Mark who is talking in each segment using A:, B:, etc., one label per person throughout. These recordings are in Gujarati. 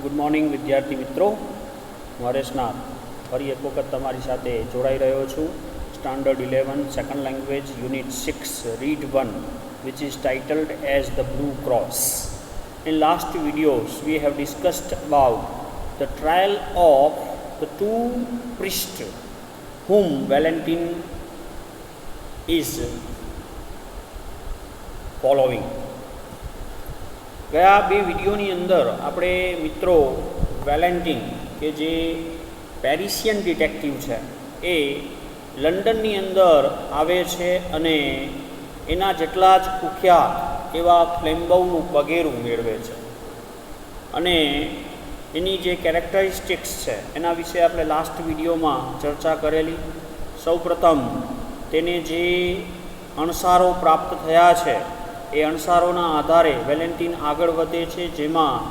A: ગુડ મોર્નિંગ વિદ્યાર્થી મિત્રો, હું હરેશનાથ ફરી એક વખત તમારી સાથે જોડાઈ રહ્યો છું. Standard 11 second language unit 6 read 1 which is titled as the Blue Cross. In last videos we have discussed about the trial of the two priests whom Valentine is following. ગયા બે વિડીયોની અંદર આપણે મિત્રો વેલેન્ટિન કે જે પેરિસિયન ડિટેક્ટિવ છે એ લંડનની અંદર આવે છે અને એના જેટલા જ કુખ્યાત એવા ફ્લેમ્બોનું પગેરું મેળવે છે અને એની જે કેરેક્ટરિસ્ટિક્સ છે એના વિશે આપણે લાસ્ટ વિડીયોમાં ચર્ચા કરેલી. સૌપ્રથમ તેને જે અણસારો પ્રાપ્ત થયા છે એ અણસારોના આધારે વેલેન્ટિન આગળ વધે છે, જેમાં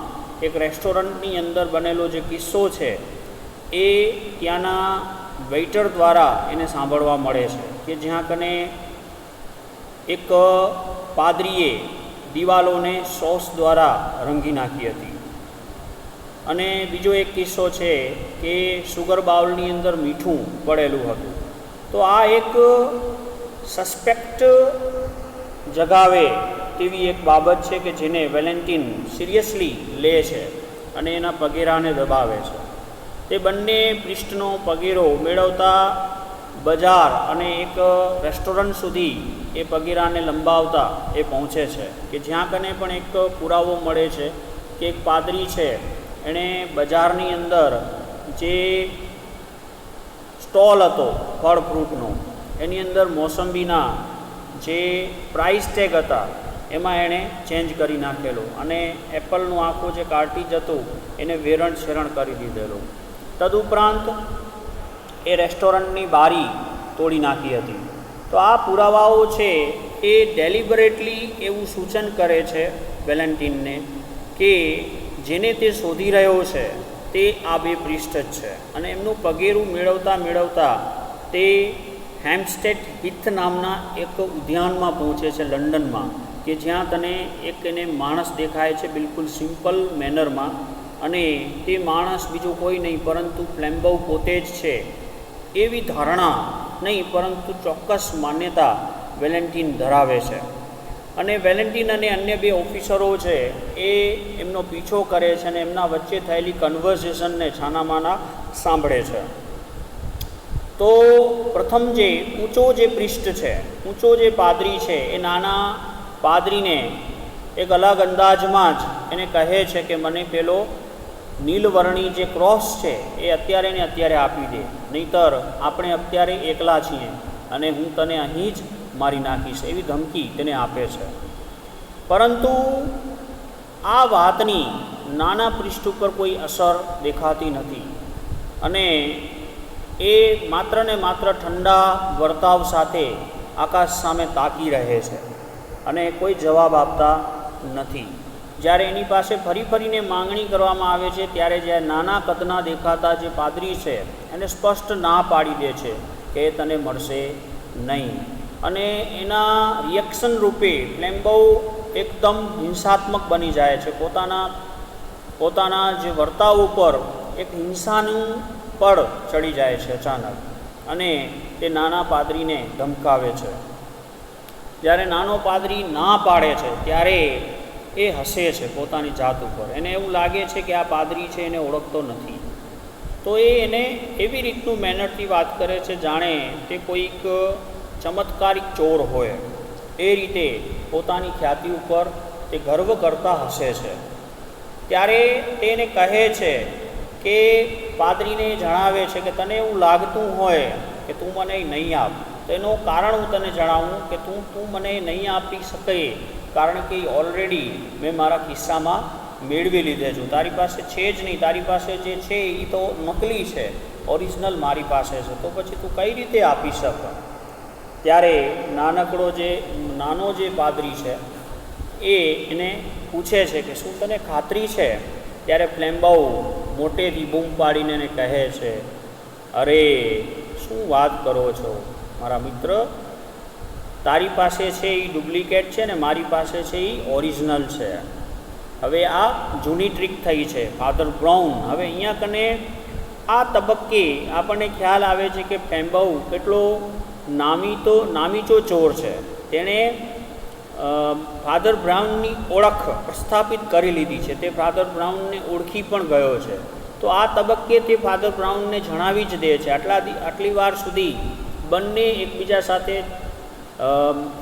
A: એક રેસ્ટોરન્ટની અંદર બનેલો જે કિસ્સો છે એ ત્યાંના વેઇટર દ્વારા એને સાંભળવા મળે છે કે જ્યાં કને એક પાદરીએ દિવાલોને સોસ દ્વારા રંગી નાખી હતી. અને બીજો એક કિસ્સો છે કે સુગર બાઉલની અંદર મીઠું પડેલું હતું. તો આ એક સસ્પેક્ટ જગાવે તેવી એક બાબત છે કે જેને વેલેન્ટિન સિરિયસલી લે છે અને એના પગેરાને દબાવે છે. તે બંને પૃષ્ઠનો પગેરો મેળવતા બજાર અને એક રેસ્ટોરન્ટ સુધી એ પગેરાને લંબાવતા એ પહોંચે છે કે જ્યાં કને પણ એક પુરાવો મળે છે કે એક પાદરી છે એણે બજારની અંદર જે સ્ટોલ હતો ફળ ફ્રૂટનો એની અંદર મોસંબીના જે પ્રાઇસ ટેગ હતા એમાં એણે ચેન્જ કરી નાખેલો અને એપલનું આખું જે કાર્ટીજ હતું એને વેરણ શેરણ કરી દીધેલું. તદુપરાંત એ રેસ્ટોરન્ટની બારી તોડી નાખી હતી. તો આ પુરાવાઓ છે એ ડેલિબરેટલી એવું સૂચન કરે છે વેલેન્ટિનને કે જેને તે શોધી રહ્યો છે તે આ બે પૃષ્ઠ જ છે અને એમનું પગેરું મેળવતા તે હેમ્પસ્ટેડ હીથ નામના એક ઉદ્યાનમાં પહોંચે છે લંડનમાં, કે જ્યાં તને એક એને માણસ દેખાય છે બિલકુલ સિમ્પલ મેનરમાં, અને તે માણસ બીજું કોઈ નહીં પરંતુ ફ્લેમ્બો પોતે જ છે એવી ધારણા નહીં પરંતુ ચોક્કસ માન્યતા વેલેન્ટિન ધરાવે છે. અને વેલેન્ટિન અને અન્ય બે ઓફિસરો છે એ એમનો પીછો કરે છે અને એમના વચ્ચે થયેલી કન્વર્ઝેશનને છાનામાના સાંભળે છે. તો પ્રથમ જે ઊંચો જે પૃષ્ઠ છે, ઊંચો જે પાદરી છે એ નાના પાદરીને એક અલગ અંદાજમાં જ એને કહે છે કે મને પેલો નીલવર્ણી જે ક્રોસ છે એ અત્યારે ને અત્યારે આપી દે, નહીંતર આપણે અત્યારે એકલા છીએ અને હું તને અહીં જ મારી નાખીશ, એવી ધમકી તેને આપે છે. પરંતુ આ વાતની નાના પૃષ્ઠ ઉપર કોઈ અસર દેખાતી નથી અને એ માત્ર ને માત્ર ઠંડા વર્તાવ સાથે આકાશ સામે તાકી રહે છે અને કોઈ જવાબ આપતા નથી. જ્યારે એની પાસે ફરીને માંગણી કરવામાં આવે છે ત્યારે જ્યારે નાના કદના દેખાતા જે પાદરી છે એને સ્પષ્ટ ના પાડી દે છે કે એ તને મળશે નહીં. અને એના રિએક્શન રૂપે ફ્લેમ્બો એકદમ હિંસાત્મક બની જાય છે. પોતાના જે વર્તાવ ઉપર એક હિંસાનું પડ ચડી જાય છે અચાનક અને તે નાના પાદરીને ધમકાવે છે. જ્યારે નાનો પાદરી ના પાડે છે ત્યારે એ હસે છે પોતાની જાત ઉપર. એને એવું લાગે છે કે આ પાદરી છે એને ઓળખતો નથી. તો એ એને એવી રીતનું મેનરથી વાત કરે છે જાણે તે કોઈક ચમત્કારિક ચોર હોય. એ રીતે પોતાની ખ્યાતિ ઉપર તે ગર્વ કરતા હસે છે. ત્યારે તે એને કહે છે કે પાદરીને જણાવે છે કે તને એવું લાગતું હોય કે તું મને નહીં આપ, તો એનું કારણ હું તને જણાવું કે તું મને નહીં આપી શકે કારણ કે ઓલરેડી મેં મારા ખિસ્સામાં મેળવી લીધે છું. તારી પાસે છે જ નહીં, તારી પાસે જે છે એ તો નકલી છે, ઓરિજિનલ મારી પાસે છે, તો પછી તું કઈ રીતે આપી શક. ત્યારે નાનો જે પાદરી છે એ એને પૂછે છે કે શું તને ખાતરી છે? ત્યારે ફ્લેમ્બો મોટેથી બૂમ પાડીને એને કહે છે, અરે શું વાત કરો છો મારા મિત્ર, તારી પાસે છે એ ડુપ્લિકેટ છે ને મારી પાસે છે એ ઓરિજિનલ છે. હવે આ જૂની ટ્રીક થઈ છે ફાધર બ્રાઉન. હવે અહીંયા કને આ તબક્કે આપણને ખ્યાલ આવે છે કે ફ્લેમ્બાઉ કેટલો નામીચો ચોર છે. તેણે ફાધર બ્રાઉનની ઓળખ પ્રસ્થાપિત કરી લીધી છે. તે ફાધર બ્રાઉનને ઓળખી પણ ગયો છે. તો આ તબક્કે તે ફાધર બ્રાઉનને જણાવી જ દે છે. આટલી વાર સુધી બંને એકબીજા સાથે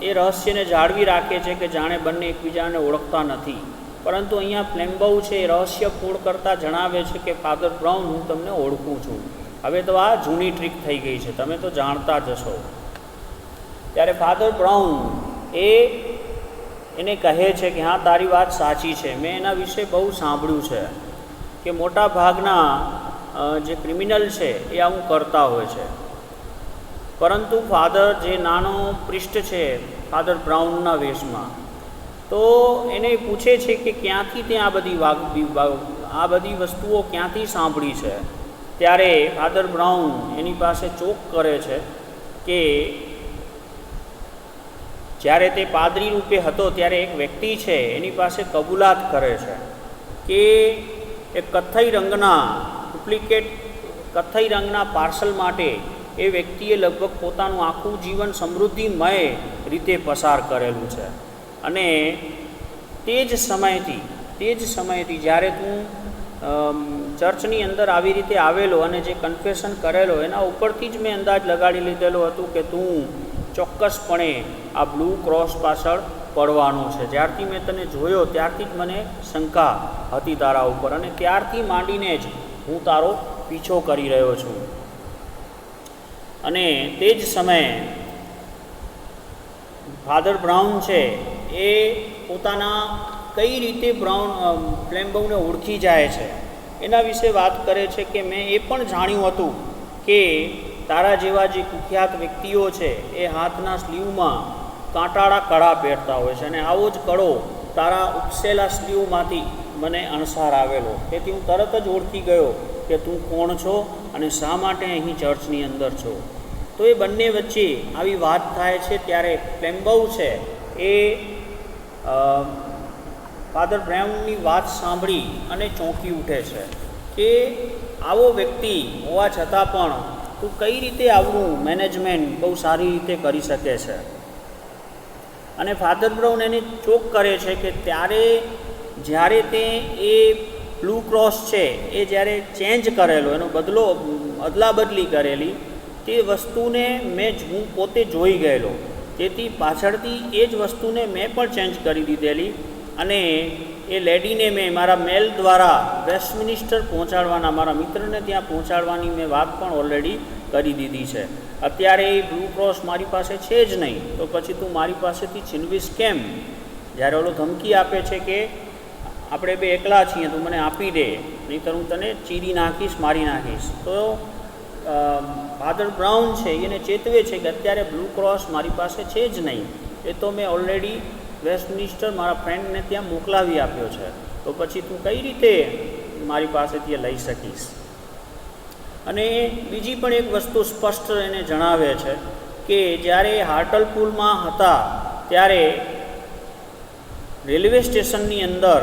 A: એ રહસ્યને જાળવી રાખે છે કે જાણે બંને એકબીજાને ઓળખતા નથી. પરંતુ અહીંયા ફ્લેમ્બાઉ છે એ રહસ્ય પૂર્ણ કરતાં જણાવે છે કે ફાધર બ્રાઉન, હું તમને ઓળખું છું. હવે તો આ જૂની ટ્રીક થઈ ગઈ છે, તમે તો જાણતા જ હશો. ત્યારે ફાધર બ્રાઉન એને કહે છે કે હા, તારી વાત સાચી છે. મેં એના વિશે બહુ સાંભળ્યું છે કે મોટા ભાગના જે ક્રિમિનલ છે એ આવું કરતા હોય છે. પરંતુ ફાધર જે નાનો પ્રિસ્ટ છે ફાધર બ્રાઉનના વેશમાં, તો એને પૂછે છે કે ક્યાંથી તે આ બધી વસ્તુઓ ક્યાંથી સાંભળી છે. ત્યારે ફાધર બ્રાઉન એની પાસે ચોક કરે છે કે જ્યારે તે પાદરી રૂપે હતો ત્યારે એક વ્યક્તિ છે એની પાસે કબૂલાત કરે છે કે એક કથ્થઈ રંગના પાર્સલ માટે એ વ્યક્તિએ લગભગ પોતાનું આખું જીવન સમૃદ્ધિમય રીતે પસાર કરેલું છે. અને તે જ સમયથી જ્યારે તું ચર્ચની અંદર આવી રીતે આવેલો અને જે કન્ફેશન કરેલો એના ઉપરથી જ મેં અંદાજ લગાડી લીધેલો હતું કે તું ચોક્કસપણે આ બ્લુ ક્રોસ પાછળ પડવાનો છે. જ્યારથી મેં તને જોયો ત્યારથી જ મને શંકા હતી તારા ઉપર, અને ત્યારથી માંડીને જ હું તારો પીછો કરી રહ્યો છું. અને તે જ સમયે ફાધર બ્રાઉન છે એ પોતાના કઈ રીતે ફ્લેમ્બાઉને ઓળખી જાય છે એના વિશે વાત કરે છે કે મેં એ પણ જાણ્યું હતું કે તારા જેવા જે કુખ્યાત વ્યક્તિઓ છે એ હાથના સ્લીવમાં કાંટાળા કડા પહેરતા હોય છે, અને આવો જ કડો તારા ઉપસેલા સ્લીવમાંથી મને અણસાર આવેલો. તેથી હું તરત જ ઓળખી ગયો કે તું કોણ છો અને શા માટે અહીં ચર્ચની અંદર છો. તો એ બંને વચ્ચે આવી વાત થાય છે. ત્યારે ફ્લેમ્બાઉ છે એ ફાધર બ્રાઉનની વાત સાંભળી અને ચોંકી ઉઠે છે કે આવો વ્યક્તિ હોવા છતાં પણ તું કઈ રીતે આવનું મેનેજમેન્ટ બહુ સારી રીતે કરી શકે છે. અને ફાધર બ્રાઉન એને ચોક કરે છે કે જ્યારે તે એ બ્લુ ક્રોસ છે એ જ્યારે ચેન્જ કરેલો, એનો અદલાબદલી કરેલી, તે વસ્તુને હું પોતે જોઈ ગયેલો. તેથી પાછળથી એ જ વસ્તુને મેં પણ ચેન્જ કરી દીધેલી, અને એ લેડીને મેં મારા મેલ દ્વારા વેસ્ટમિનિસ્ટર પહોંચાડવાના, મારા મિત્રને ત્યાં પહોંચાડવાની મેં વાત પણ ઓલરેડી કરી દીધી છે. અત્યારે એ બ્લુ ક્રોસ મારી પાસે છે જ નહીં, તો પછી તું મારી પાસેથી છીનવીશ કેમ? જ્યારે ઓલો ધમકી આપે છે કે આપણે બે એકલા છીએ, તું મને આપી દે, નહીંતર હું તને ચીરી નાખીશ, મારી નાખીશ. તો ફાધર બ્રાઉન છે એને ચેતવે છે કે અત્યારે બ્લુ ક્રોસ મારી પાસે છે જ નહીં, એ તો મેં ઓલરેડી વેસ્ટમિનિસ્ટર મારા ફ્રેન્ડને ત્યાં મોકલાવી આપ્યો છે. તો પછી તું કઈ રીતે મારી પાસેથી લઈ શકીશ? અને બીજી પણ એક વસ્તુ સ્પષ્ટ એને જણાવે છે કે જ્યારે હાર્ટલપુલમાં હતા ત્યારે રેલવે સ્ટેશનની અંદર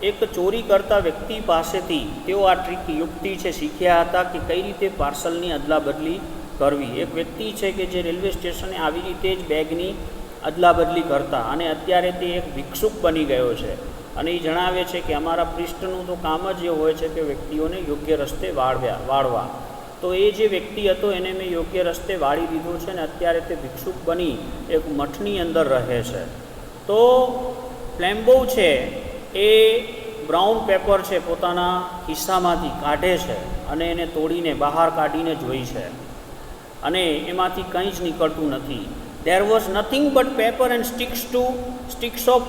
A: એક ચોરી કરતા વ્યક્તિ પાસેથી તેઓ આ ટ્રીક યુક્તિ છે શીખ્યા હતા કે કઈ રીતે પાર્સલની અદલાબદલી કરવી. એક વ્યક્તિ છે કે જે રેલવે સ્ટેશને આવી રીતે જ બેગની અદલાબદલી કરતા, અને અત્યારે તે એક ભિક્ષુક બની ગયો છે. અને એ જણાવે છે કે અમારા પ્રિસ્ટનું તો કામ જ એ હોય છે કે વ્યક્તિઓને યોગ્ય રસ્તે વાળવા. તો એ જે વ્યક્તિ હતો એને મેં યોગ્ય રસ્તે વાળી દીધો છે, અને અત્યારે તે ભિક્ષુક બની એક મઠની અંદર રહે છે. તો ફ્લેમ્બાઉ છે એ બ્રાઉન પેપર છે પોતાના ખિસ્સામાંથી કાઢે છે અને એને તોડીને બહાર કાઢીને જોઈ છે, અને એમાંથી કંઈ જ નીકળતું નથી. There was nothing but paper and sticks of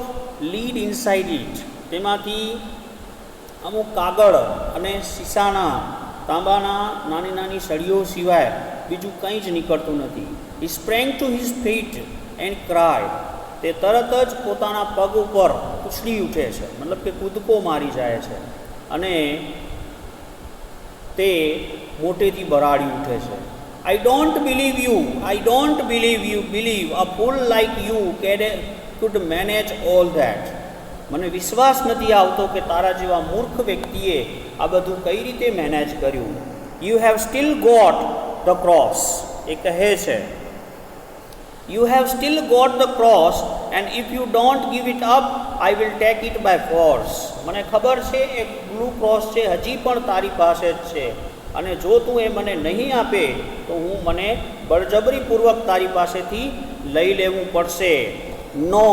A: lead inside it. તેમાંથી અમુક કાગળ અને શીશાના તાંબાના નાની સળીઓ સિવાય બીજું કંઈ જ નીકળતું નથી. He sprang to his feet and cried. તે તરત જ પોતાના પગ ઉપર ઉછળી ઉઠે છે, મતલબ કે કૂદકો મારી જાય છે, અને તે મોટેથી બરાડી ઉઠે છે. I don't believe you believe a fool like you could manage all that. મને વિશ્વાસ નથી આવતો કે તારા જેવા મૂર્ખ વ્યક્તિએ આ બધું કઈ રીતે મેનેજ કર્યું. You have still got the cross, એ કહે છે you have still got the cross and if you don't give it up I will take it by force. મને ખબર છે એ બ્લુ ક્રોસ છે હજી પણ તારી પાસે જ છે, અને જો તું એ મને નહીં આપે તો હું મને બળજબરીપૂર્વક તારી પાસેથી લઈ લેવું પડશે. No,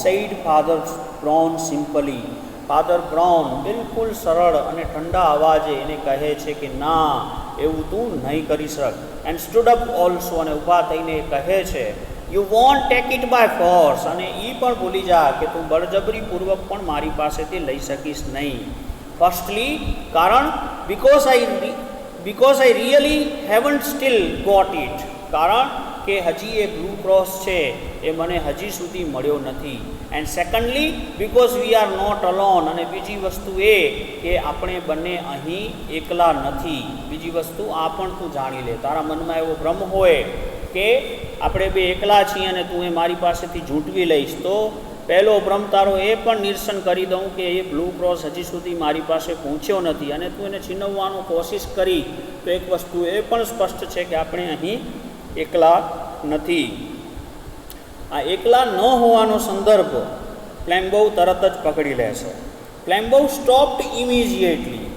A: said Father Brown simply. Father Brown બિલકુલ સરળ અને ઠંડા અવાજે એને કહે છે કે ના, એવું તું નહીં કરી શક. એન્ડ સ્ટૂડ અપ ઓલ્સો, અને ઊભા થઈને કહે છે you won't take it by force, અને એ પણ ભૂલી જા કે તું બળજબરીપૂર્વક પણ મારી પાસેથી લઈ શકીશ નહીં. ફર્સ્ટલી, કારણ because I really haven't still got it, કારણ કે હજી એ બ્લુ ક્રોસ છે એ મને હજી સુધી મળ્યો નથી. And secondly, because we are not alone, અને બીજી વસ્તુ એ કે આપણે બંને અહીં એકલા નથી. બીજી વસ્તુ આ પણ તું જાણી લે. તારા મનમાં એવો ભ્રમ હોય કે આપણે બે એકલા છીએ અને તું એ મારી પાસેથી ઝૂંટવી લઈશ, તો પહેલો ભ્રમ તારો એ પણ નિરસન કરી દઉં કે એ બ્લુ ક્રોસ હજી સુધી મારી પાસે પહોંચ્યો નથી અને તું એને છીનવવાનો કોશિશ કરી, તો એક વસ્તુ એ પણ સ્પષ્ટ છે કે આપણે અહીં એકલા નથી. આ એકલા ન હોવાનો સંદર્ભ પ્લેમ્બોવ તરત જ પકડી લે છે. પ્લેમ્બોવ સ્ટોપ્ડ ઇમિડિયેટલી.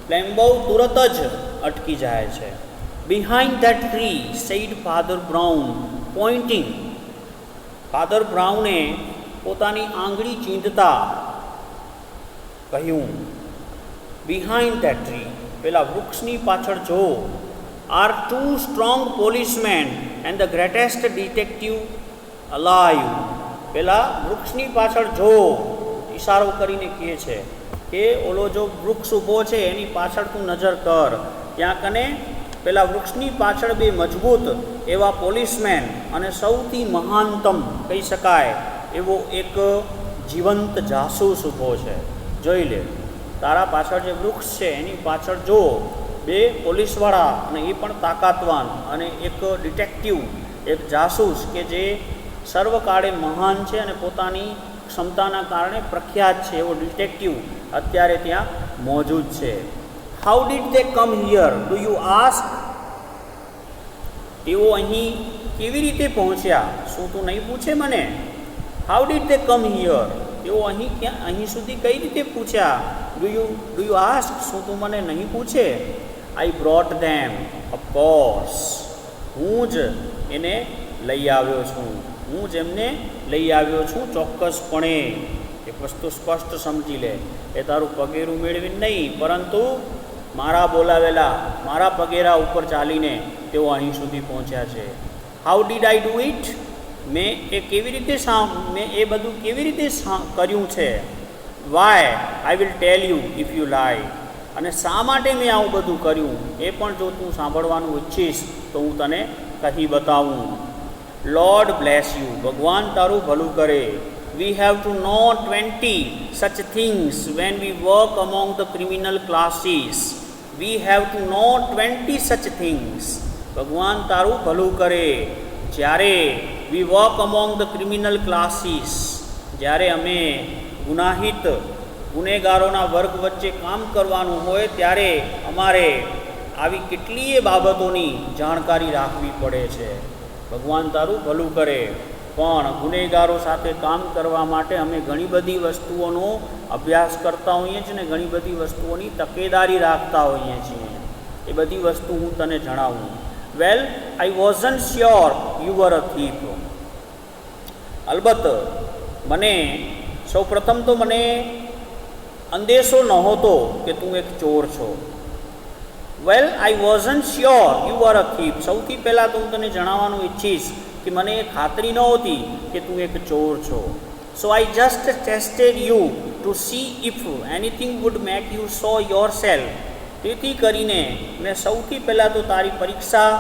A: પ્લેમ્બોવ તુરત જ અટકી જાય છે. Behind that tree said Father Brown pointing. Father બ્રાઉને પોતાની આંગળી ચીંધતા કહ્યું, બિહાઇન્ડ ધેટ ટ્રી, પેલા વૃક્ષની પાછળ જો, are two strong policemen and the greatest detective alive. પેલા વૃક્ષની પાછળ જો, ઈશારો કરીને કહે છે કે ઓલો જો વૃક્ષ ઊભો છે એની પાછળ તું નજર કર, ત્યાં કને પેલા વૃક્ષની પાછળ બે મજબૂત એવા પોલીસમેન અને સૌથી મહાનતમ કહી શકાય એવો એક જીવંત જાસૂસ ઊભો છે. જોઈ લે, તારા પાછળ જે વૃક્ષ છે એની પાછળ જો બે પોલીસવાળા, અને એ પણ તાકાતવાન, અને એક ડિટેક્ટિવ, એક જાસૂસ કે જે સર્વકાળે મહાન છે અને પોતાની ક્ષમતાના કારણે પ્રખ્યાત છે એવો ડિટેક્ટિવ અત્યારે ત્યાં મોજૂદ છે. How did they come here do you ask? તેઓ અહીં કેવી રીતે પહોંચ્યા, શું તું નહીં પૂછે મને? How did they come here, તેઓ અહીં સુધી કઈ રીતે પૂછ્યા? ડુ યુ આસ્ક, શું તું મને નહીં પૂછે? આઈ બ્રોટ ધેમ, ઓફકોર્સ, હું જ એને લઈ આવ્યો છું. હું જ એમને લઈ આવ્યો છું ચોક્કસપણે. એક વસ્તુ સ્પષ્ટ સમજી લે, એ તારું પગેરું મેળવીને નહીં, પરંતુ મારા બોલાવેલા, મારા પગેરા ઉપર ચાલીને તેઓ અહીં સુધી પહોંચ્યા છે. How did I do it? મેં એ બધું કેવી રીતે કર્યું છે? Why I will tell you if you lie. અને શા માટે મેં આવું બધું કર્યું એ પણ જો તું સાંભળવાનું ઈચ્છીશ તો હું તને કહી બતાવું. લોર્ડ બ્લેસ યુ, ભગવાન તારું ભલું કરે. વી have to know 20 such things when we work among the criminal classes. We have to know 20 such things. ભગવાન તારું ભલું કરે. જ્યારે we work among the criminal classes, જ્યારે અમે ગુનેગારોના વર્ગ વચ્ચે કામ કરવાનું હોય ત્યારે અમારે આવી કેટલીય બાબતોની જાણકારી રાખવી પડે છે. ભગવાન તારું ભલું કરે. પણ ગુનેગારો સાથે કામ કરવા માટે અમે ઘણી બધી વસ્તુઓનો અભ્યાસ કરતા હોઈએ છીએ ને ઘણી બધી વસ્તુઓની તકેદારી રાખતા હોઈએ છીએ. એ બધી વસ્તુ હું તને જણાવું. Well, I wasn't sure you were a thief. અલબત્ત સૌપ્રથમ તો મને અંદેશો નહોતો કે તું એક ચોર છો. Well, I wasn't sure you are a thief. સૌથી પહેલાં તો હું તને જણાવવાનું ઈચ્છીશ કે મને એ ખાતરી નહોતી કે તું એક ચોર છો. So I just tested you to see if anything would make you so yourself. તેથી કરીને મેં સૌથી પહેલાં તો તારી પરીક્ષા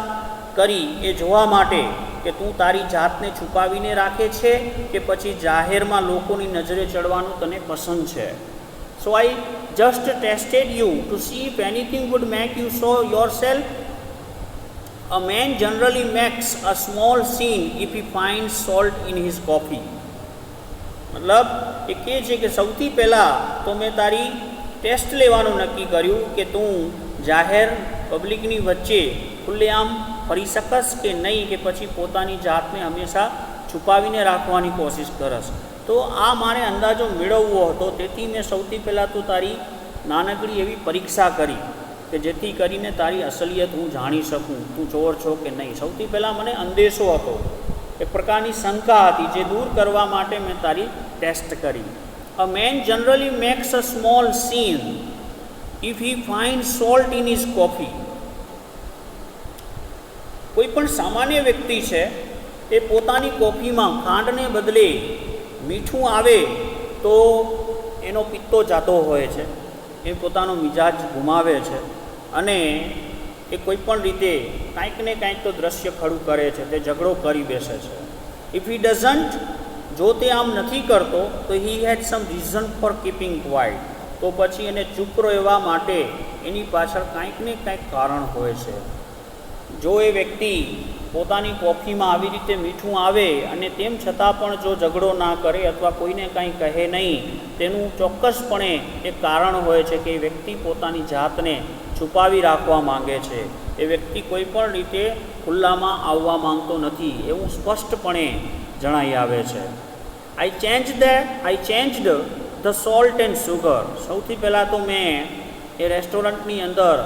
A: કરી એ જોવા માટે કે તું તારી જાતને છુપાવીને રાખે છે કે પછી જાહેરમાં લોકોની નજરે ચડવાનું તને પસંદ છે. So I just tested you to see if anything would make you show yourself. A man generally makes a small scene if he find salt in his coffee. મતલબ એ કહે છે કે સૌથી પહેલાં તો મેં તારી ટેસ્ટ લેવાનું નક્કી કર્યું કે તું જાહેર પબ્લિકની વચ્ચે ખુલ્લેઆમ ફરી શકશ કે નહીં, કે પછી પોતાની જાતને હંમેશા છુપાવીને રાખવાની કોશિશ કરશ. તો આ મારે અંદાજો મેળવવો હતો, તેથી મેં સૌથી પહેલાં તો તારી નાનકડી એવી પરીક્ષા કરી કે જેથી કરીને તારી અસલિયત હું જાણી શકું, તું ચોર છો કે નહીં. સૌથી પહેલાં મને અંદેશો હતો, એક પ્રકારની શંકા હતી, જે દૂર કરવા માટે મેં તારી ટેસ્ટ કરી. A man generally makes a small scene if he find salt in his coffee. કોઈ પણ સામાન્ય વ્યક્તિ છે એ પોતાની કોફીમાં ખાંડને બદલે મીઠું આવે તો એનો પિત્તો જાતો હોય છે, એ પોતાનો મિજાજ ગુમાવે છે અને એ કોઈ પણ રીતે કાંઈક ને કાંઈક તો દ્રશ્ય ખડું કરે છે, તે ઝઘડો કરી બેસે છે. ઇફ હી ડઝન્ટ, જો તે આમ નથી કરતો તો હી had sum reason four keeping quite, તો પછી એને ચૂપ રહેવા માટે એની પાછળ કાંઈક ને કાંઈક કારણ હોય છે. જો એ વ્યક્તિ પોતાની કોફીમાં આવી રીતે મીઠું આવે અને તેમ છતાં પણ જો ઝઘડો ના કરે અથવા કોઈને કાંઈ કહે નહીં, તેનું ચોક્કસપણે એક કારણ હોય છે કે એ વ્યક્તિ પોતાની જાતને છુપાવી રાખવા માંગે છે, એ વ્યક્તિ કોઈ પણ રીતે ખુલ્લામાં આવવા માંગતો નથી, એવું સ્પષ્ટપણે જણાઈ આવે છે. I changed the salt and sugar. સૌથી પહેલાં તો મેં એ રેસ્ટોરન્ટની અંદર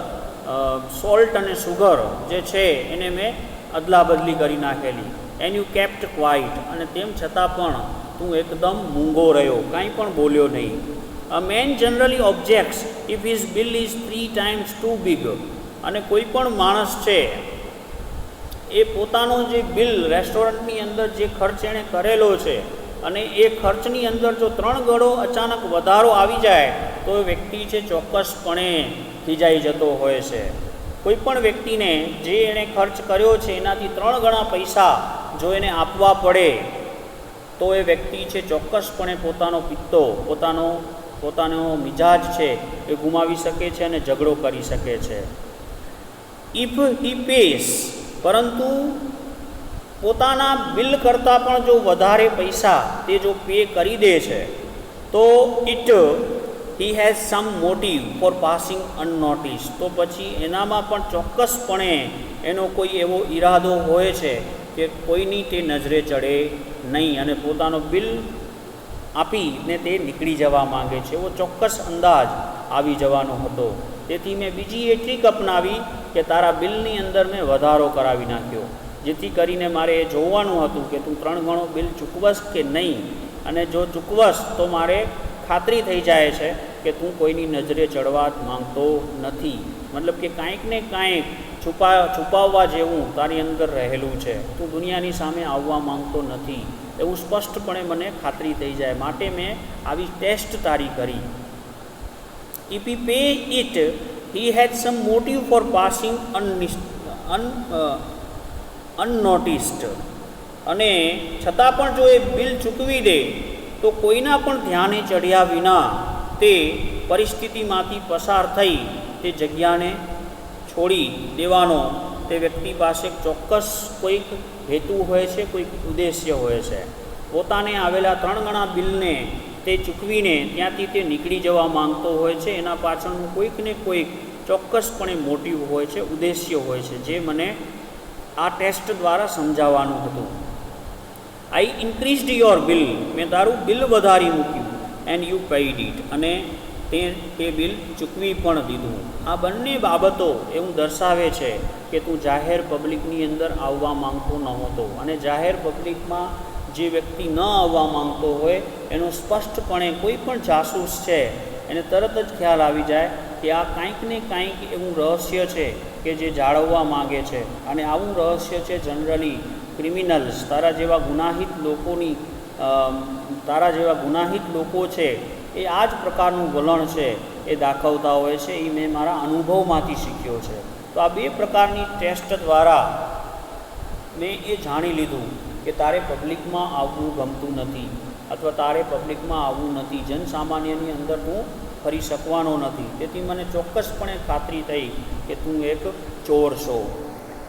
A: સોલ્ટ અને સુગર જે છે એને મેં અદલા બદલી કરી નાખેલી. એન્ડ યુ કેપ્ટ ક્વાઇટ, અને તેમ છતાં પણ તું એકદમ મૂંગો રહ્યો, કાંઈ પણ બોલ્યો નહીં. A man generally objects if his bill is 3 times too big. અને કોઈ પણ માણસ છે એ પોતાનો જે બિલ રેસ્ટોરન્ટની અંદર જે ખર્ચ એણે કરેલો છે અને એ ખર્ચની અંદર જો 3 ગણો અચાનક વધારો આવી જાય તો એ વ્યક્તિ છે ચોક્કસપણે ખીજાઈ જતો હોય છે. કોઈ પણ વ્યક્તિને જે એણે ખર્ચ કર્યો છે એનાથી 3 ગણા પૈસા જો એને આપવા પડે તો એ વ્યક્તિ છે ચોક્કસપણે પોતાનો પિત્તો, પોતાનો મિજાજ છે એ ગુમાવી શકે છે અને ઝઘડો કરી શકે છે. ઇફ હી પેસ, પરંતુ પોતાના બિલ કરતાં પણ જો વધારે પૈસા તે જો પે કરી દે છે તો he has some motive for passing unnoticed, તો પછી એનામાં પણ ચોક્કસપણે એનો કોઈ એવો ઈરાદો હોય છે કે કોઈની તે નજરે ચડે નહીં અને પોતાનો બિલ આપીને તે નીકળી જવા માંગે છે, એવો ચોક્કસ અંદાજ આવી જવાનો હતો. તેથી મેં બીજી એ ટ્રીક અપનાવી કે તારા બિલની અંદર મેં વધારો કરાવી નાખ્યો, જેથી કરીને મારે એ જોવાનું હતું કે તું 3 ગણો બિલ ચૂકવશ કે નહીં, અને જો ચૂકવશ તો મારે ખાતરી થઈ જાય છે કે તું કોઈની નજરે ચડવા માંગતો નથી, મતલબ કે કાંઈક ને કાંઈક છુપાવવા જેવું તારી અંદર રહેલું છે, તું દુનિયાની સામે આવવા માંગતો નથી, એવું સ્પષ્ટપણે મને ખાતરી થઈ જાય, માટે મેં આવી ટેસ્ટ તારી કરી. If he pay it he had some motive for passing unnoticed, અને છતાં પણ જો એ બિલ ચૂકવી દે તો કોઈના પણ ધ્યાને ચડ્યા વિના તે પરિસ્થિતિમાંથી પસાર થઈ તે જગ્યાને છોડી દેવાનો તે વ્યક્તિ પાસે ચોક્કસ કોઈક હેતુ હોય છે, કોઈક ઉદ્દેશ્ય હોય છે. પોતાને આવેલા 3 ગણા બિલને તે ચૂકવીને ત્યાંથી તે નીકળી જવા માંગતો હોય છે, એના પાછળનું કોઈક ને કોઈક ચોક્કસપણે મોટિવ હોય છે, ઉદ્દેશ્ય હોય છે, જે મને આ ટેસ્ટ દ્વારા સમજાવવાનું હતું. આઈ ઇન્ક્રીઝડ યોર બિલ, મેં તારું બિલ વધારી મૂક્યું. એન્ડ યુ પેઇડ ઇટ, અને તે બિલ ચૂકવી પણ દીધું. આ બંને બાબતો એવું દર્શાવે છે કે તું જાહેર પબ્લિકની અંદર આવવા માંગતો નહોતો, અને જાહેર પબ્લિકમાં જે વ્યક્તિ ન આવવા માંગતો હોય એનો સ્પષ્ટપણે કોઈ પણ જાસૂસ છે એને તરત જ ખ્યાલ આવી જાય કે આ કાંઈક ને કાંઈક એવું રહસ્ય છે કે જે જાળવવા માગે છે, અને આવું રહસ્ય છે જનરલી ક્રિમિનલ્સ, તારા જેવા ગુનાહિત લોકો છે એ આ જ પ્રકારનું વલણ છે એ દાખવતા હોય છે. એ મેં મારા અનુભવમાંથી શીખ્યો છે. તો આ 2 પ્રકારની ટેસ્ટ દ્વારા મેં એ જાણી લીધું કે તારે પબ્લિકમાં આવવું ગમતું નથી, અથવા તારે પબ્લિકમાં આવવું નથી, જનસામાન્યની અંદર તું ફરી શકવાનો નથી. તેથી મને ચોક્કસપણે ખાતરી થઈ કે તું એક ચોર છો.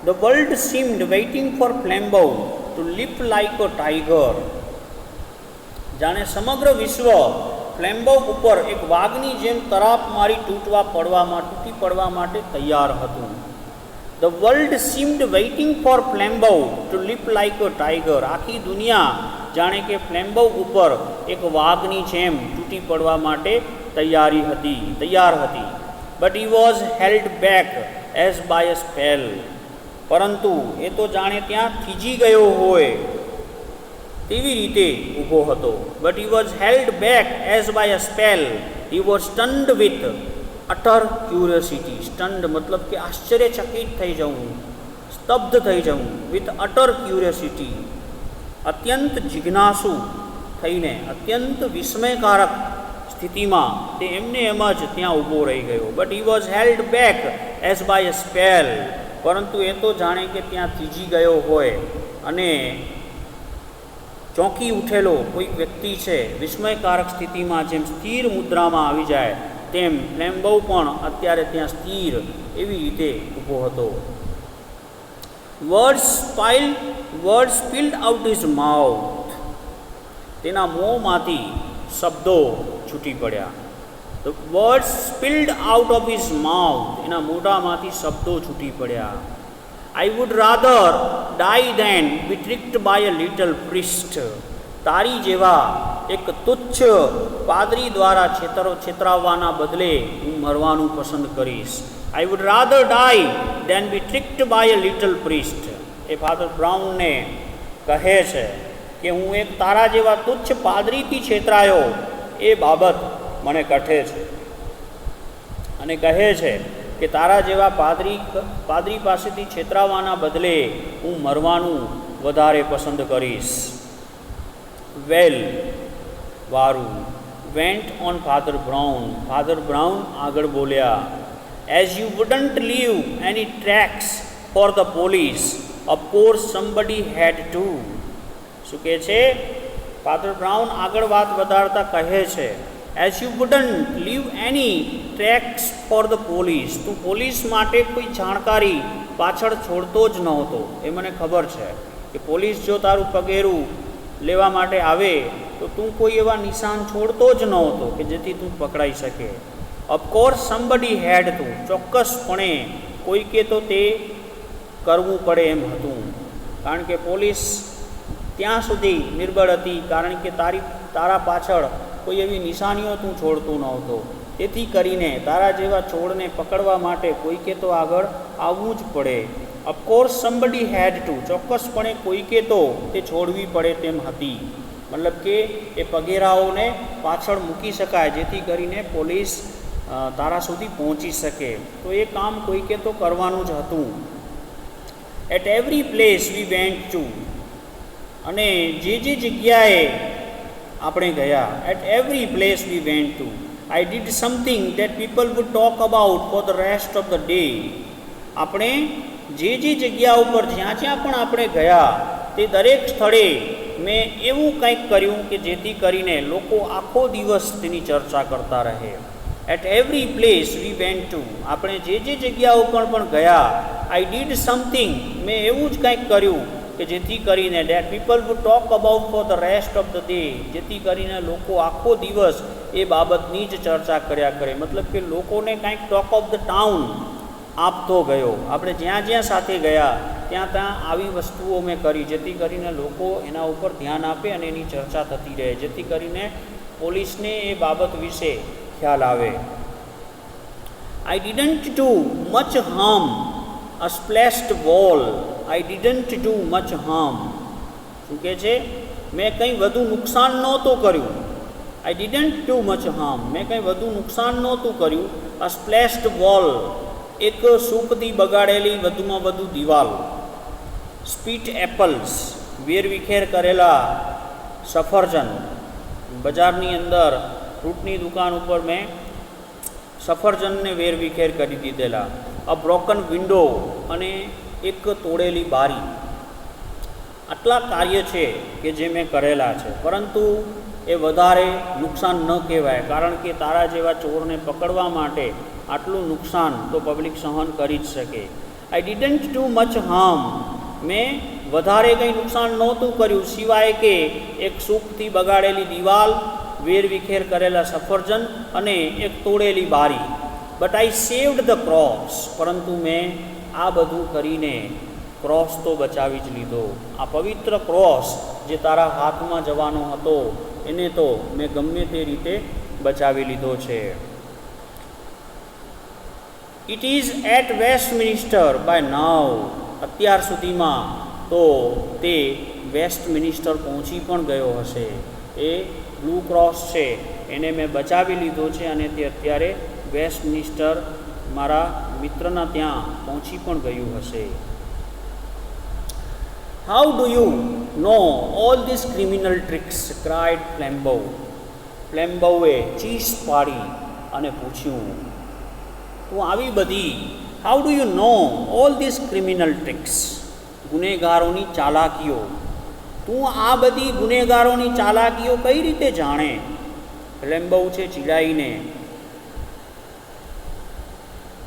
A: The world seemed waiting for Flambeau to leap like a tiger. જાણે સમગ્ર વિશ્વ ફ્લેમ્બો ઉપર એક વાઘની જેમ તરાપ મારી તૂટી પડવા માટે તૈયાર હતું. The world seemed waiting for Flambeau to leap like a tiger. આખી દુનિયા જાણે કે ફ્લેમ્બો ઉપર એક વાઘની જેમ તૂટી પડવા માટે તૈયાર હતી. But he was held back as by a spell. પરંતુ એ તો જાણે ત્યાં થીજી ગયો હોય તેવી રીતે ઊભો હતો. But he was held back as by a spell. He was stunned with utter curiosity. Stunned મતલબ કે આશ્ચર્યચકિત થઈ જવું, સ્તબ્ધ થઈ જવું. વિથ અટર ક્યુરિયોસિટી, અત્યંત જિજ્ઞાસુ થઈને, અત્યંત વિસ્મયકારક સ્થિતિમાં તે એમને એમ જ ત્યાં ઊભો રહી ગયો. But he was held back as by a spell. પરંતુ એ તો જાણે કે ત્યાં થીજી ગયો હોય અને ચોંકી ઉઠેલો કોઈ વ્યક્તિ છે, વિસ્મયકારક સ્થિતિમાં જેમ સ્થિર મુદ્રામાં આવી જાય તેમ ફ્લેમ્બો પણ અત્યારે ત્યાં સ્થિર એવી રીતે ઊભો હતો. Words spilled out his mouth. તેના મોંમાંથી શબ્દો છૂટી પડ્યા. The words spilled out of his mouth. એના મોઢામાંથી શબ્દો છૂટી પડ્યા. I would rather die than be tricked by a little priest. તારી જેવા એક તુચ્છ પાદરી દ્વારા છેતરાવવાના બદલે હું મરવાનું પસંદ કરીશ. I would rather die than be tricked by a little priest. એ ફાધર બ્રાઉનને કહે છે કે હું એક તારા જેવા તુચ્છ પાદરીથી છેતરાયો એ બાબત મને કઠે છે, અને કહે છે કે તારા જેવા પાદરી પાસેથી છેતરાવાના બદલે હું મરવાનું વધારે પસંદ કરીશ. વેલ વારું went on Father Brown. Father Brown આગળ બોલ્યા. As you wouldn't leave any tracks for the police, of course somebody had to. શું કહે છે? ફાધર બ્રાઉન આગળ વાત વધારતા કહે છે as you wouldn't leave any tracks for the police. તું પોલીસ માટે કોઈ જાણકારી પાછળ છોડતો જ નહોતો. એ મને ખબર છે કે પોલીસ જો તારું પગેરું લેવા માટે આવે તો તું કોઈ એવા નિશાન છોડતો જ નહોતો કે જેથી તું પકડાઈ શકે. Of course somebody had two. ચોક્કસપણે કોઈકે તો તે કરવું પડે એમ હતું, કારણ કે પોલીસ ત્યાં સુધી નિર્બળ હતી કારણ કે તારા પાછળ કોઈ એવી નિશાનીઓ તું છોડતું નહોતો. તેથી કરીને તારા જેવા છોડને પકડવા માટે કોઈકે તો આગળ આવવું જ પડે. Of course somebody had two. ચોક્કસપણે કોઈકે તો તે છોડવી પડે તેમ હતી. મતલબ કે એ પગેરાઓને પાછળ મૂકી શકાય જેથી કરીને પોલીસ તારા સુધી પહોંચી શકે. તો એ કામ કોઈકે તો કરવાનું જ હતું. At every place we went to. અને જે જગ્યાએ આપણે ગયા, at every place we went to I did something that people would talk about for the rest of the day. આપણે જે જગ્યા ઉપર જ્યાં પણ આપણે ગયા તે દરેક સ્થળે મેં એવું કંઈક કર્યું કે જેથી કરીને લોકો આખો દિવસ તેની ચર્ચા કરતા રહે. At every place we went to. આપણે જે જગ્યા ઉપર પણ ગયા, આઈ ડીડ સમથિંગ, મેં એવું જ કંઈક કર્યું કે જેથી કરીને date people would talk about for the rest of the day. જેથી કરીને લોકો આખો દિવસ એ બાબતની જ ચર્ચા કર્યા કરે. મતલબ કે લોકોને કંઈક ટોક ઓફ ધ ટાઉન આપતો ગયો. આપણે જ્યાં સાથે ગયા ત્યાં આવી વસ્તુઓ મેં કરી જેથી કરીને લોકો એના ઉપર ધ્યાન આપે અને એની ચર્ચા થતી રહે, જેથી કરીને પોલીસને એ બાબત વિશે ખ્યાલ આવે. I didn't do much harm a splashed wall. I didn't do much harm. શું કહે છે? મેં કંઈ વધુ નુકસાન નહોતું કર્યું. I didn't do much harm. મેં કંઈ વધુ નુકસાન નહોતું કર્યું. A splashed wall. એક સૂપથી બગાડેલી વધુમાં વધુ દિવાલ. Spilt apples. વેરવિખેર કરેલા સફરજન. બજારની અંદર ફ્રૂટની દુકાન ઉપર મેં સફરજનને વેરવિખેર કરી દીધેલા. A broken window. અને એક તોડેલી બારી. આટલા કાર્ય છે કે જે મેં કરેલા છે, પરંતુ એ વધારે નુકસાન ન કહેવાય, કારણ કે તારા જેવા ચોરને પકડવા માટે આટલું નુકસાન તો પબ્લિક સહન કરી જ શકે. આઈ ડિડન્ટ ડુ મચ હાર્મ. મેં વધારે કંઈ નુકસાન નહોતું કર્યું સિવાય કે એક સૂકથી બગાડેલી દિવાલ, વેરવિખેર કરેલા સફરજન અને એક તોડેલી બારી. But I saved the cross, પરંતુ મેં આ બધું કરીને ક્રોસ તો બચાવી જ લીધો. આ પવિત્ર ક્રોસ જે તારા હાથમાં જવાનો હતો એને તો મેં ગમે તે રીતે બચાવી લીધો છે. It is at Westminster by now. અત્યાર સુધીમાં તો તે વેસ્ટમિનિસ્ટર પહોંચી પણ ગયો હશે. એ બ્લુ ક્રોસ છે એને મેં બચાવી લીધો છે અને તે અત્યારે વેસ્ટમિનિસ્ટર મારા મિત્રના ત્યાં પહોંચી પણ ગયું હશે. How do you know all this criminal tricks? Cried Flambeau. ફ્લેમ્બોએ ચીસ પાડી અને પૂછ્યું, તું આવી બધી how do you know all this criminal tricks? ગુનેગારોની ચાલાકીઓ. તું આ બધી ગુનેગારોની ચાલાકીઓ કઈ રીતે જાણે? ફ્લેમ્બો છે ચીડાઈને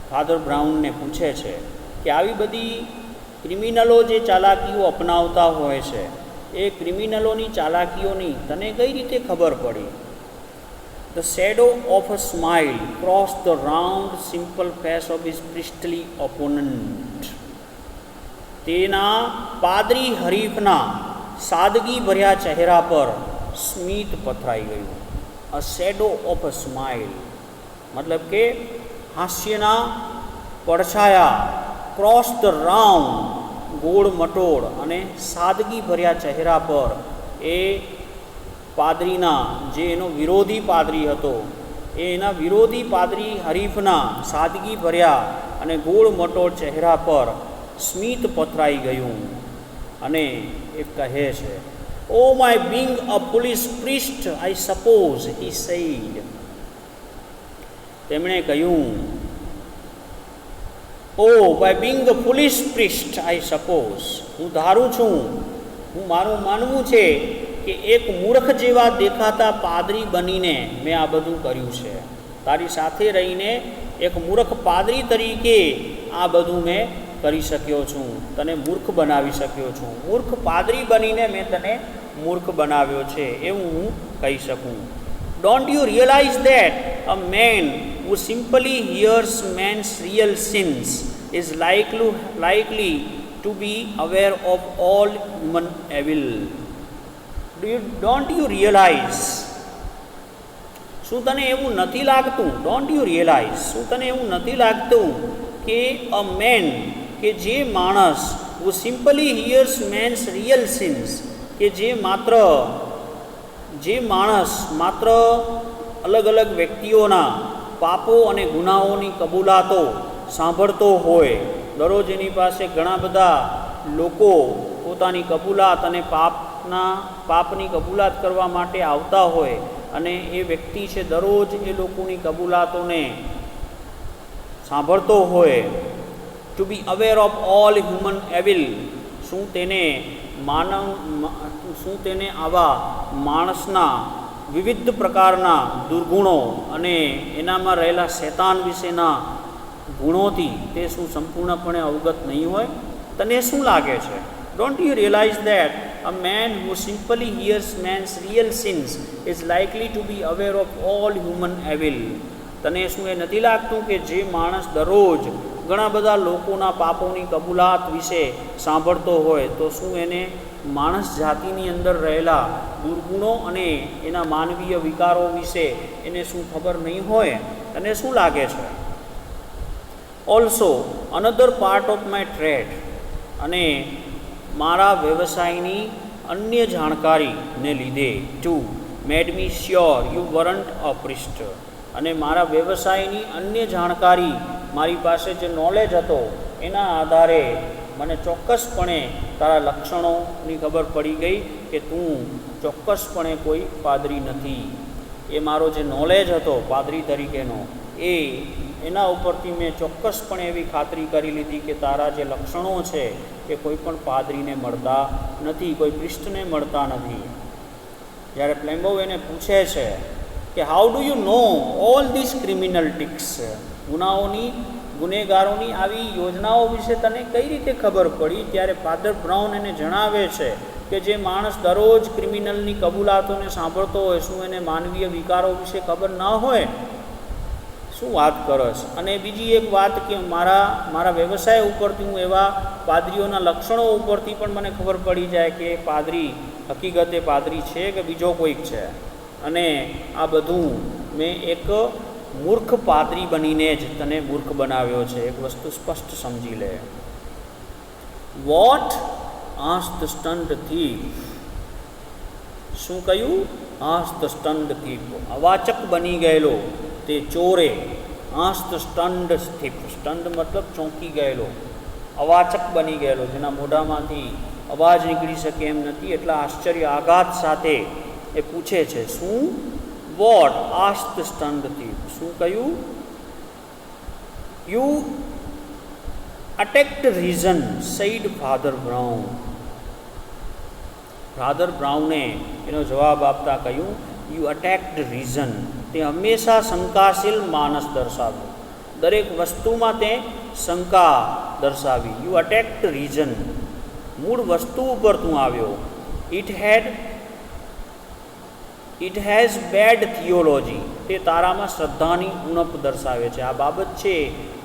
A: ફાધર બ્રાઉનને પૂછે છે કે આવી બધી ક્રિમિનલો જે ચાલાકીઓ અપનાવતા હોય છે એ ક્રિમિનલોની ચાલાકીઓની તને કઈ રીતે ખબર પડી? The shadow of a smile crossed the round, simple face of his priestly opponent. તેના પાદરી હરીફના સાદગી ભર્યા ચહેરા પર સ્મિત પથરાઈ ગયું. અ શેડો ઓફ અ સ્માઇલ મતલબ કે હાસ્યના પડછાયા, ક્રોસ ધ રાઉન્ડ ગોળ મટોળ અને સાદગી ભર્યા ચહેરા પર એ પાદરીના જે એનો વિરોધી પાદરી હતો એ એના વિરોધી પાદરી હરીફના સાદગી ભર્યા અને ગોળ મટોળ ચહેરા પર સ્મિત પથરાઈ ગયું અને એ કહે છે, oh my being a police priest I suppose he said. તેમણે કહ્યું, oh by being a police priest I suppose, હું ધારું છું, મારું માનવું છે કે એક મૂર્ખ જેવા દેખાતા પાદરી બનીને મેં આ બધું કર્યું છે. તારી સાથે રહીને એક મૂર્ખ પાદરી તરીકે આ બધું મેં કરી શક્યો છું, તને મૂર્ખ બનાવી શક્યો છું. મૂર્ખ પાદરી બનીને મેં તને મૂર્ખ બનાવ્યો છે એવું હું કહી શકું. Don't you realize that a man who simply hears man's real sins is likely to be aware of all human evil. Don't you realize? શું તને એવું નથી લાગતું? ડોન્ટ યુ રિયલાઇઝ, શું તને એવું નથી લાગતું કે અ મેન, કે જે માણસ, who simply hears man's real sins, કે જે માણસ માત્ર અલગ અલગ વ્યક્તિઓના પાપો અને ગુનાઓની કબૂલાતો સાંભળતો હોય, દરરોજ એની પાસે ઘણા બધા લોકો પોતાની કબૂલાત અને પાપની કબૂલાત કરવા માટે આવતા હોય અને એ વ્યક્તિ છે દરરોજ એ લોકોની કબૂલાતોને સાંભળતો હોય. To be aware of all human evil, શું તેને આવા માણસના વિવિધ પ્રકારના દુર્ગુણો અને એનામાં રહેલા શૈતાન વિશેના ગુણોથી તે શું સંપૂર્ણપણે અવગત નહીં હોય? તને શું લાગે છે? Don't you realize that a man who simply hears man's real sins is likely to be aware of all human evil. તને શું એ નથી લાગતું કે જે માણસ દરરોજ ઘણા બધા લોકોના પાપોની કબૂલાત વિશે સાંભળતો હોય તો શું એને માણસ જાતિની અંદર રહેલા દુર્ગુણો અને એના માનવીય વિકારો વિશે એને શું ખબર નહીં હોય? તને શું લાગે છે? Also another part of my trade, અને મારા વ્યવસાયની અન્ય જાણકારીને લીધે too made me sure you weren't a priest, અને મારા વ્યવસાયની અન્ય જાણકારી, મારી પાસે જે નોલેજ હતો એના આધારે મને ચોક્કસપણે તારા લક્ષણોની ખબર પડી ગઈ કે તું ચોક્કસપણે કોઈ પાદરી નથી. એ મારો જે નોલેજ હતો પાદરી તરીકેનો એના ઉપરથી મેં ચોક્કસપણે એવી ખાતરી કરી લીધી કે તારા જે લક્ષણો છે એ કોઈ પણ પાદરીને મળતા નથી, કોઈ પ્રિસ્ટને મળતા નથી. જ્યારે ફ્લેમ્બો એને પૂછે છે કે how do you know all this criminal tricks, ગુનેગારોની આવી યોજનાઓ વિશે તને કઈ રીતે ખબર પડી? ત્યારે ફાધર બ્રાઉન એને જણાવે છે કે જે માણસ દરરોજ ક્રિમિનલની કબૂલાતોને સાંભળતો હોય, શું એને માનવીય વિકારો વિશે ખબર ન હોય? શું વાત કરસ? અને બીજી એક વાત કે મારા વ્યવસાય ઉપરથી હું એવા પાદરીઓના લક્ષણો ઉપરથી પણ મને ખબર પડી જાય કે પાદરી હકીકતે પાદરી છે કે બીજો કોઈક છે. અને આ બધું મેં એક મૂર્ખ પાદરી બનીને જ તને મૂર્ખ બનાવ્યો છે. એક વસ્તુ સ્પષ્ટ સમજી લે. What asked the stunned thief. શું કહ્યું? Asked the stunned thief. અવાચક બની ગયેલો તે ચોરે. Asked the stunned thief. Stunned મતલબ ચોંકી ગયેલો, અવાચક બની ગયેલો, જેના મોઢામાંથી અવાજ નીકળી શકે એમ નથી, એટલા આશ્ચર્ય આઘાત સાથે એ પૂછે છે. શું? What asked the stunned thief. શું કહ્યું? You attacked reason said Father Brown. Father બ્રાઉને એનો જવાબ આપતા કહ્યું, યુ અટેક્ડ રીઝન. તે હંમેશા શંકાશીલ માનસ દર્શાવ્યો, દરેક વસ્તુમાં તે શંકા દર્શાવી. યુ અટેક્ડ રીઝન, મૂળ વસ્તુ ઉપર તું આવ્યો. It has bad theology. તે તારામાં શ્રદ્ધાની ઉણપ દર્શાવે છે. આ બાબત છે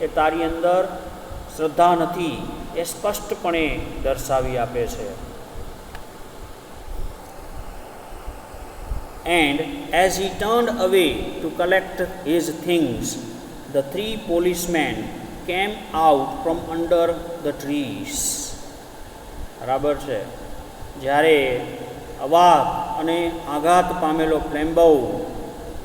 A: એ તારી અંદર શ્રદ્ધા નથી એ સ્પષ્ટપણે દર્શાવી આપે છે. And as he turned away to collect his things, the 3 policemen came out from under the trees. બરાબર છે. જ્યારે અવાક અને આઘાત પામેલો ફ્લેમ્બો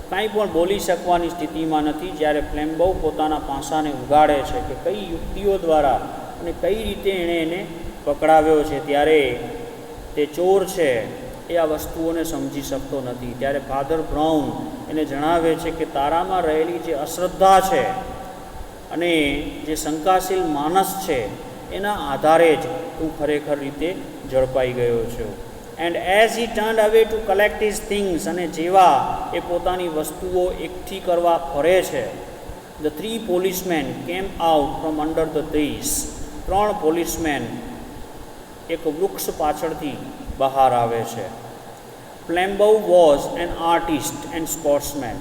A: કાંઈ પણ બોલી શકવાની સ્થિતિમાં નથી, જ્યારે ફ્લેમ્બો પોતાના પાસાને ઉગાડે છે કે કઈ યુક્તિઓ દ્વારા અને કઈ રીતે એણે એને પકડાવ્યો છે, ત્યારે તે ચોર છે એ આ વસ્તુઓને સમજી શકતો નથી. ત્યારે ફાધર બ્રાઉન એને જણાવે છે કે તારામાં રહેલી જે અશ્રદ્ધા છે અને જે શંકાશીલ માનસ છે એના આધારે જ તું ખરેખર રીતે ઝડપાઈ ગયો છો. And as he turned away to collect his things. અને જેવા એ પોતાની વસ્તુઓ એકઠી કરવા ફરે છે, the 3 policemen came out from under the trees. 3 policemen એક વૃક્ષ પાછળથી બહાર આવે છે. Flambeau was an artist and sportsman.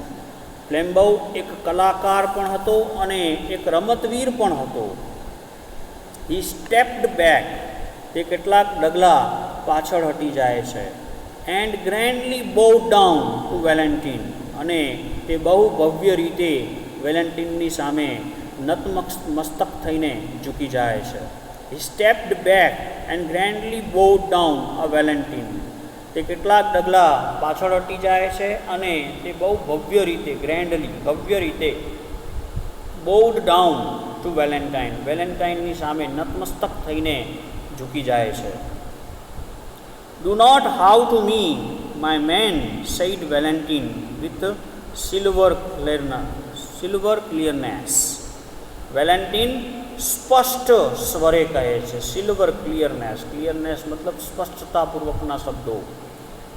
A: Flambeau એક કલાકાર પણ હતો અને એક રમતવીર પણ હતો. He stepped back. તે કેટલાક ડગલા પાછળ હટી જાય છે. એન્ડ ગ્રેન્ડલી બોવ ડાઉન ટુ વેલેન્ટિન. અને તે બહુ ભવ્ય રીતે વેલેન્ટિનની સામે નતમસ્તક થઈને ઝૂકી જાય છે. હી સ્ટેપ્ડ બેક એન્ડ ગ્રેન્ડલી બોવ ડાઉન અ વેલેન્ટિન. તે કેટલાક ડગલા પાછળ હટી જાય છે અને તે બહુ ભવ્ય રીતે, ગ્રેન્ડલી ભવ્ય રીતે, બોવડ ડાઉન ટુ વેલેન્ટાઇન, વેલેન્ટાઇનની સામે નતમસ્તક થઈને ઝૂકી જાય છે. Do not have to me my man said Valentin with silver clearness. Valentin સ્પષ્ટ સ્વરે કહે છે. સિલ્વર ક્લિયરનેસ, ક્લિયરનેસ મતલબ સ્પષ્ટતાપૂર્વકના શબ્દો.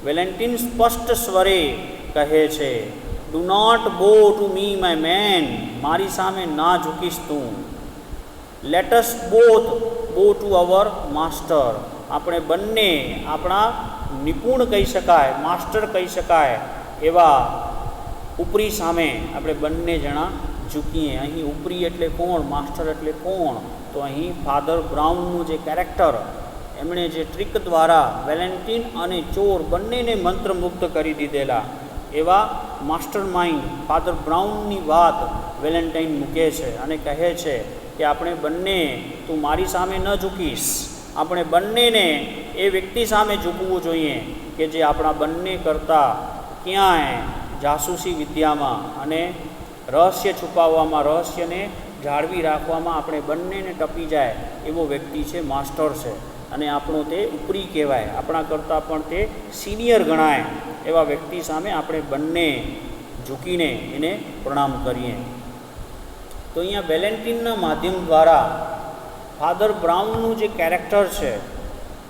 A: વેલેન્ટિન સ્પષ્ટ સ્વરે કહે છે, ડુ નોટ બો ટુ મી માય મેન. મારી સામે ના ઝૂકીશ તું. લેટસ બોથ બો ટુ અવર માસ્ટર. આપણે બંને આપણા નિપુણ કહી શકાય, માસ્ટર કહી શકાય એવા ઉપરી સામે આપણે બંને જણા ઝૂકીએ. અહીં ઉપરી એટલે કોણ, માસ્ટર એટલે કોણ? તો અહીં ફાધર બ્રાઉનનું જે કેરેક્ટર, એમણે જે ટ્રીક દ્વારા વેલેન્ટિન અને ચોર બંનેને મંત્રમુગ્ધ કરી દીધેલા એવા માસ્ટર માઇન્ડ ફાધર બ્રાઉનની વાત વેલેન્ટાઇન મૂકે છે અને કહે છે કે આપણે બંને, તું મારી સામે ન ઝૂકીશ, આપણે બંનેને એ વ્યક્તિ સામે ઝૂકવું જોઈએ કે જે આપણા બંને કરતાં ક્યાંય જાસૂસી વિદ્યામાં અને રહસ્ય છુપાવવામાં, રહસ્યને જાળવી રાખવામાં આપણે બંનેને ટપી જાય એવો વ્યક્તિ છે, માસ્ટર છે. અને આપણો તે ઉપરી કહેવાય, આપણા કરતાં પણ તે સિનિયર ગણાય એવા વ્યક્તિ સામે આપણે બંને ઝૂકીને એને પ્રણામ કરીએ. તો અહીંયા વેલેન્ટિનના માધ્યમ દ્વારા ફાધર બ્રાઉનનું જે કેરેક્ટર છે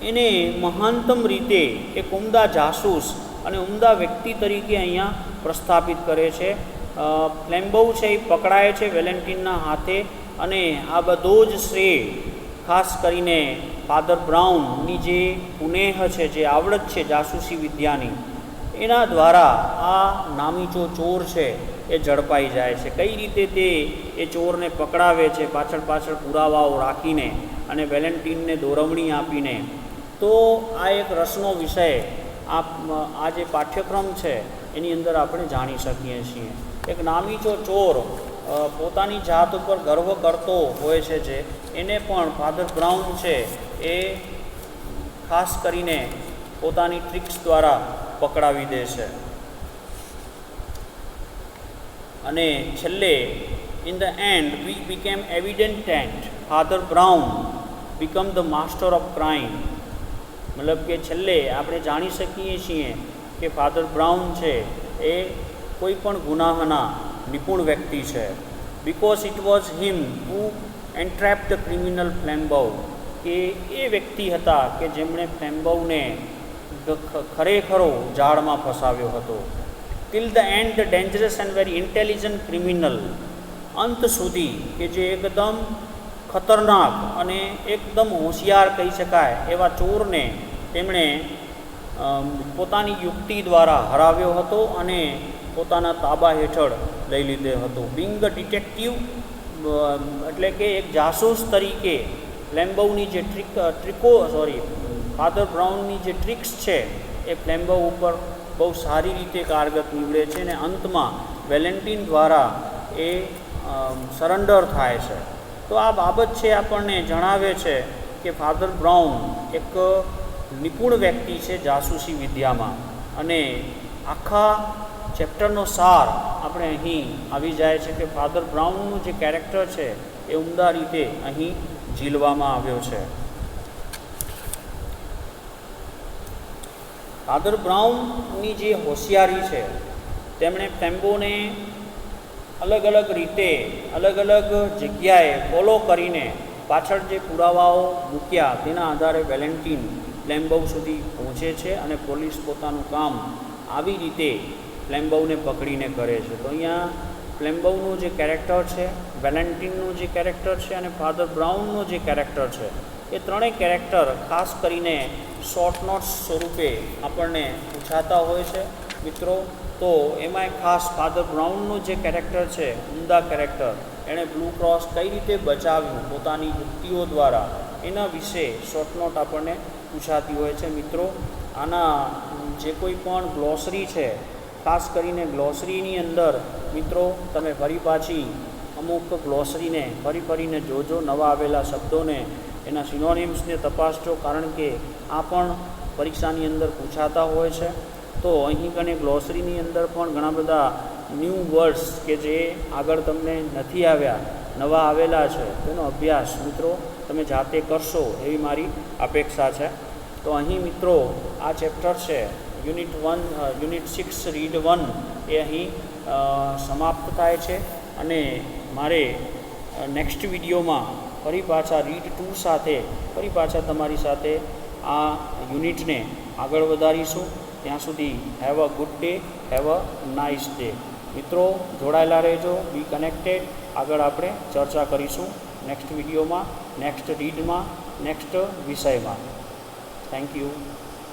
A: એને મહાનતમ રીતે એક ઉમદા જાસૂસ અને ઉમદા વ્યક્તિ તરીકે અહીંયા પ્રસ્થાપિત કરે છે. ફ્લેમ્બો છે એ પકડાય છે વેલેન્ટિનના હાથે, અને આ બધો જ શ્રેય ખાસ કરીને ફાધર બ્રાઉનની જે કુનેહ છે, જે આવડત છે જાસૂસી વિદ્યાની, એના દ્વારા આ નામીચો ચોર છે એ ઝડપાઈ જાય છે. કઈ રીતે તે એ ચોરને પકડાવે છે પાછળ પાછળ પુરાવાઓ રાખીને અને વેલેન્ટિનને દોરવણી આપીને. તો આ એક રસનો વિષય આ જે પાઠ્યક્રમ છે એની અંદર આપણે જાણી શકીએ છીએ. એક નામીચો ચોર પોતાની જાત ઉપર ગર્વ કરતો હોય છે, જે એને પણ ફાધર બ્રાઉન છે એ ખાસ કરીને પોતાની ટ્રિક્સ દ્વારા પકડાવી દે છે. અને છેલ્લે in the end we became evident that Father Brown become the master of crime. મતલબ કે છેલ્લે આપણે જાણી શકીએ છીએ કે ફાધર બ્રાઉન છે એ કોઈ પણ ગુનાહના નિપુણ વ્યક્તિ છે. Because it was him who entrap the criminal Flambeau, કે એ વ્યક્તિ હતા કે જેમણે ફ્લેમ્બોને ખરેખરો જાળમાં ફસાવ્યો હતો. Till the and the dangerous and very intelligent criminal, અંત સુધી કે જે એકદમ ખતરનાક અને એકદમ હોશિયાર કહી શકાય એવા ચોરને તેમણે પોતાની યુક્તિ દ્વારા હરાવ્યો હતો અને પોતાના તાબા હેઠળ લઈ લીધો હતો. બિંગ અ ડિટેક્ટિવ એટલે કે એક જાસૂસ તરીકે ફ્લેમ્બોની જે ફાધર બ્રાઉનની જે ટ્રિક્સ છે એ ફ્લેમ્બો ઉપર બહુ સારી રીતે કારગત નીવડે છે, અને અંતમાં વેલેન્ટિન દ્વારા એ સરેન્ડર થાય છે. તો આ બાબત છે આપણને જણાવે છે કે ફાધર બ્રાઉન એક નિપુણ વ્યક્તિ છે જાસૂસી વિદ્યામાં, અને આખા ચેપ્ટરનો સાર આપણે અહીં આવી જાય છે કે ફાધર બ્રાઉનનું જે કેરેક્ટર છે એ ઉમદા રીતે અહીં ઝીલવામાં આવ્યો છે. ફાધર બ્રાઉનની જે હોશિયારી છે, તેમણે ફ્લેમ્બોને અલગ અલગ રીતે અલગ અલગ જગ્યાએ ફોલો કરીને પાછળ જે પુરાવાઓ મૂક્યા તેના આધારે વેલેન્ટિન ફ્લેમ્બો સુધી પહોંચે છે, અને પોલીસ પોતાનું કામ આવી રીતે ફ્લેમ્બોને પકડીને કરે છે. તો અહીંયા ફ્લેમ્બોનું જે કેરેક્ટર છે, વેલેન્ટિનનું જે કેરેક્ટર છે અને ફાધર બ્રાઉનનું જે કેરેક્ટર છે, એ ત્રણેય કેરેક્ટર ખાસ કરીને શોર્ટ નોટ્સ સ્વરૂપે આપણને પૂછાતા હોય છે મિત્રો. તો એમાંય ખાસ ફાધર બ્રાઉનનું જે કેરેક્ટર છે, ઉમદા કેરેક્ટર, એણે બ્લુ ક્રોસ કઈ રીતે બચાવ્યું પોતાની યુક્તિઓ દ્વારા, એના વિશે શોર્ટ નોટ આપણને પૂછાતી હોય છે મિત્રો. આના જે કોઈ પણ ગ્લોસરી છે, ખાસ કરીને ગ્લોસરીની અંદર મિત્રો તમે ફરી પાછી અમુક ગ્લોસરીને ફરીને જોજો, નવા આવેલા શબ્દોને, એના સિનોનિમ્સને તપાસજો, કારણ કે આ પણ પરીક્ષાની અંદર પૂછાતા હોય છે. તો અહીં કને ગ્લોસરીની અંદર પણ ઘણા બધા ન્યૂ વર્ડ્સ કે જે આગળ તમને નથી આવ્યા, નવા આવેલા છે, તેનો અભ્યાસ મિત્રો તમે જાતે કરશો એવી મારી અપેક્ષા છે. તો અહીં મિત્રો આ ચેપ્ટર છે યુનિટ 6 રીડ 1 એ અહીં સમાપ્ત થાય છે, અને મારે નેક્સ્ટ વિડીયોમાં ફરી પાછા રીડ 2 સાથે ફરી પાછા તમારી સાથે આ યુનિટને આગળ વધારીશું. ત્યાં સુધી have a good day, have a nice day. મિત્રો જોડાયેલા રહેજો, બી કનેક્ટેડ. આગળ આપણે ચર્ચા કરીશું નેક્સ્ટ વિડીયોમાં, નેક્સ્ટ રીડમાં, નેક્સ્ટ વિષયમાં. Thank you.